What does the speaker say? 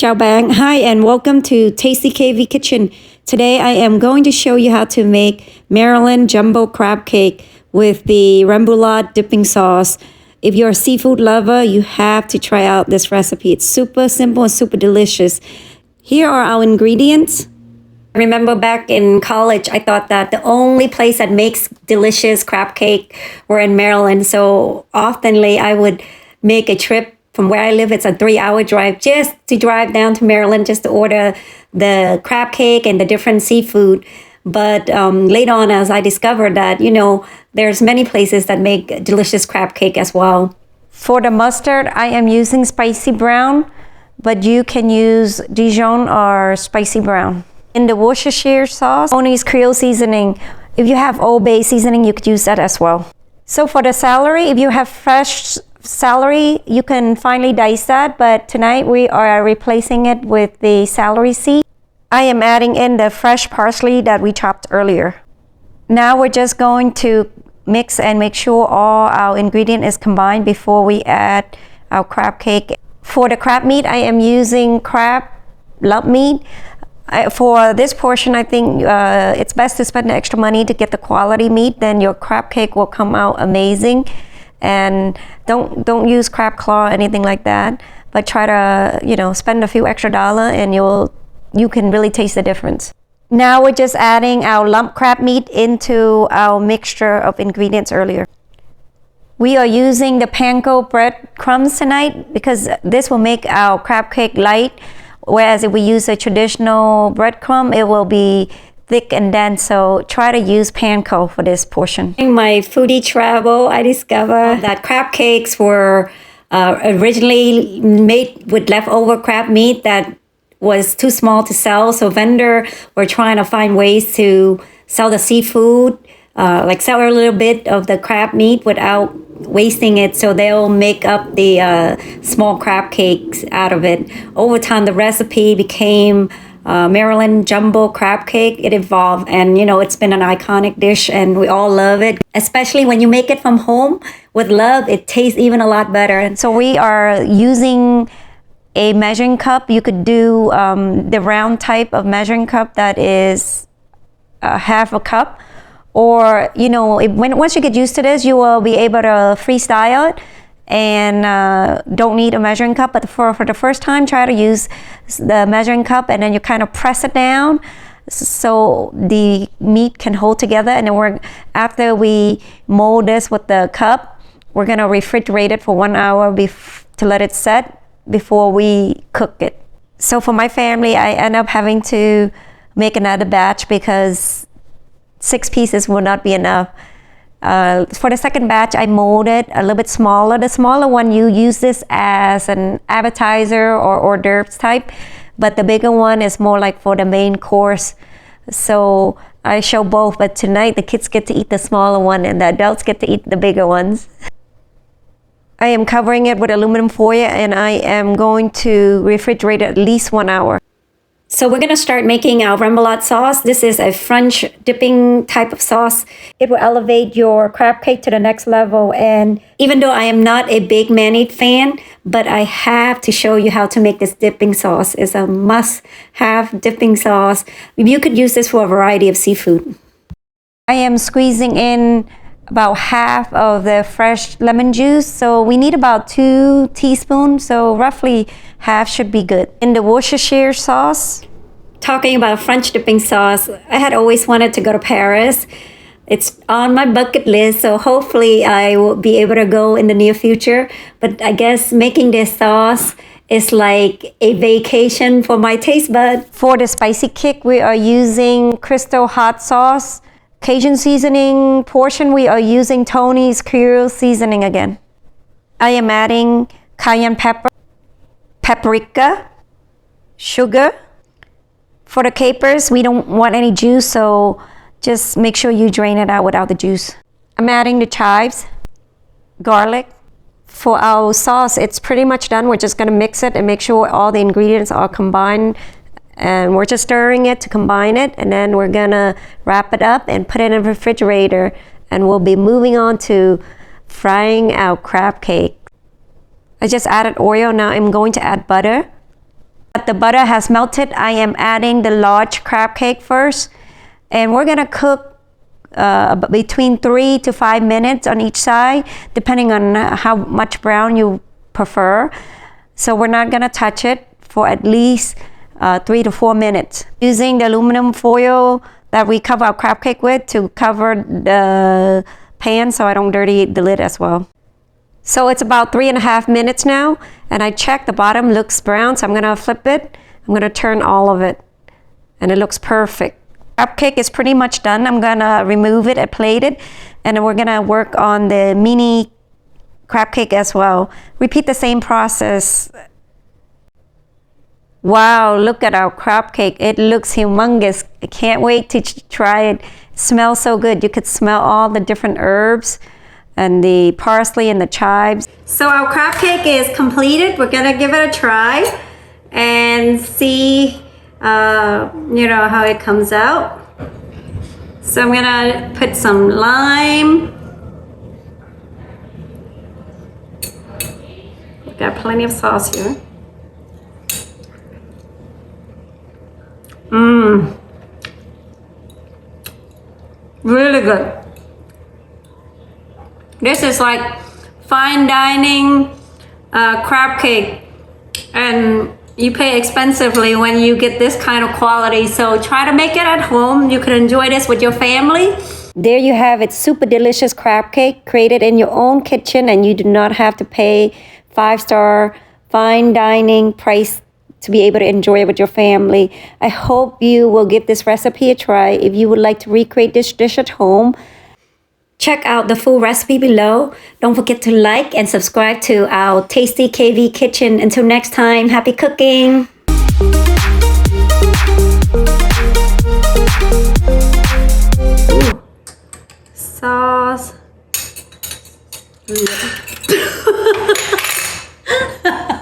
Ciao bang. Hi and welcome to Tasty KV Kitchen. Today I am going to show you how to make Maryland jumbo crab cake with the remoulade dipping sauce. If you're a seafood lover, you have to try out this recipe. It's super simple and super delicious. Here are our ingredients. I remember back in college, I thought that the only place that makes delicious crab cake were in Maryland. So oftenly I would make a trip from where I live. It's a 3-hour drive just to drive down to Maryland just to order the crab cake and the different seafood. But later on, as I discovered that, there's many places that make delicious crab cake as well. For the mustard, I am using spicy brown, but you can use Dijon or spicy brown. In the Worcestershire sauce, Tony's Creole seasoning. If you have Old Bay seasoning, you could use that as well. So for the celery, if you have fresh celery, you can finely dice that, but tonight we are replacing it with the celery seed. I am adding in the fresh parsley that we chopped earlier. Now we're just going to mix and make sure all our ingredient is combined before we add our crab cake. For the crab meat, I am using crab lump meat. For this portion, I think it's best to spend the extra money to get the quality meat, then your crab cake will come out amazing. And don't use crab claw or anything like that, but try to spend a few extra dollars and you can really taste the difference. Now we're just adding our lump crab meat into our mixture of ingredients earlier. We are using the panko bread crumbs tonight because this will make our crab cake light, whereas if we use a traditional breadcrumb, it will be thick and dense, so try to use panko for this portion. In my foodie travel, I discovered that crab cakes were originally made with leftover crab meat that was too small to sell, so vendors were trying to find ways to sell the seafood, like sell a little bit of the crab meat without wasting it, so they'll make up the small crab cakes out of it. Over time, the recipe became Maryland jumbo crab cake. It evolved, and it's been an iconic dish and we all love it, especially when you make it from home with love. It tastes even a lot better. And so we are using a measuring cup. You could do the round type of measuring cup that is half a cup, or once you get used to this, you will be able to freestyle it and don't need a measuring cup. But for the first time, try to use the measuring cup, and then you kind of press it down so the meat can hold together. And then after we mold this with the cup, we're gonna refrigerate it for 1 hour to let it set before we cook it. So for my family, I end up having to make another batch because 6 pieces will not be enough. For the second batch, I molded a little bit smaller. The smaller one, you use this as an appetizer or hors d'oeuvres type, but the bigger one is more like for the main course. So I show both, but tonight the kids get to eat the smaller one and the adults get to eat the bigger ones. I am covering it with aluminum foil and I am going to refrigerate it at least 1 hour. So we're going to start making our remoulade sauce. This is a French dipping type of sauce. It will elevate your crab cake to the next level. And even though I am not a big mayonnaise fan, but I have to show you how to make this dipping sauce. It's a must-have dipping sauce. You could use this for a variety of seafood. I am squeezing in about half of the fresh lemon juice. So we need about 2 teaspoons, so roughly half should be good. In the Worcestershire sauce, talking about French dipping sauce, I had always wanted to go to Paris. It's on my bucket list, so hopefully I will be able to go in the near future. But I guess making this sauce is like a vacation for my taste bud. For the spicy kick, we are using Crystal hot sauce. Cajun seasoning portion, we are using Tony's Creole seasoning again. I am adding cayenne pepper, paprika, sugar. For the capers, we don't want any juice, so just make sure you drain it out without the juice. I'm adding the chives, garlic. For our sauce, it's pretty much done. We're just gonna mix it and make sure all the ingredients are combined. And we're just stirring it to combine it, and then we're gonna wrap it up and put it in the refrigerator, and we'll be moving on to frying our crab cake. I just added oil. Now I'm going to add butter. The butter has melted. I am adding the large crab cake first, and we're gonna cook between 3 to 5 minutes on each side, depending on how much brown you prefer. So we're not gonna touch it for at least 3 to 4 minutes. Using the aluminum foil that we cover our crab cake with to cover the pan so I don't dirty the lid as well. So it's about 3.5 minutes now, and I checked the bottom looks brown, so I'm gonna flip it. I'm gonna turn all of it, and it looks perfect. Crab cake is pretty much done. I'm gonna remove it and plate it, and then we're gonna work on the mini crab cake as well. Repeat the same process. Wow, look at our crab cake. It looks humongous. I can't wait to try it. It smells so good. You could smell all the different herbs and the parsley and the chives. So our crab cake is completed. We're gonna give it a try and see how it comes out. So I'm gonna put some lime. We've got plenty of sauce here. Really good. This is like fine dining crab cake, and you pay expensively when you get this kind of quality. So try to make it at home. You can enjoy this with your family. There you have it, super delicious crab cake created in your own kitchen, and you do not have to pay 5-star fine dining price to be able to enjoy it with your family. I hope you will give this recipe a try. If you would like to recreate this dish at home, check out the full recipe below. Don't forget to like and subscribe to our Tasty KV Kitchen. Until next time, happy cooking! Ooh. Sauce.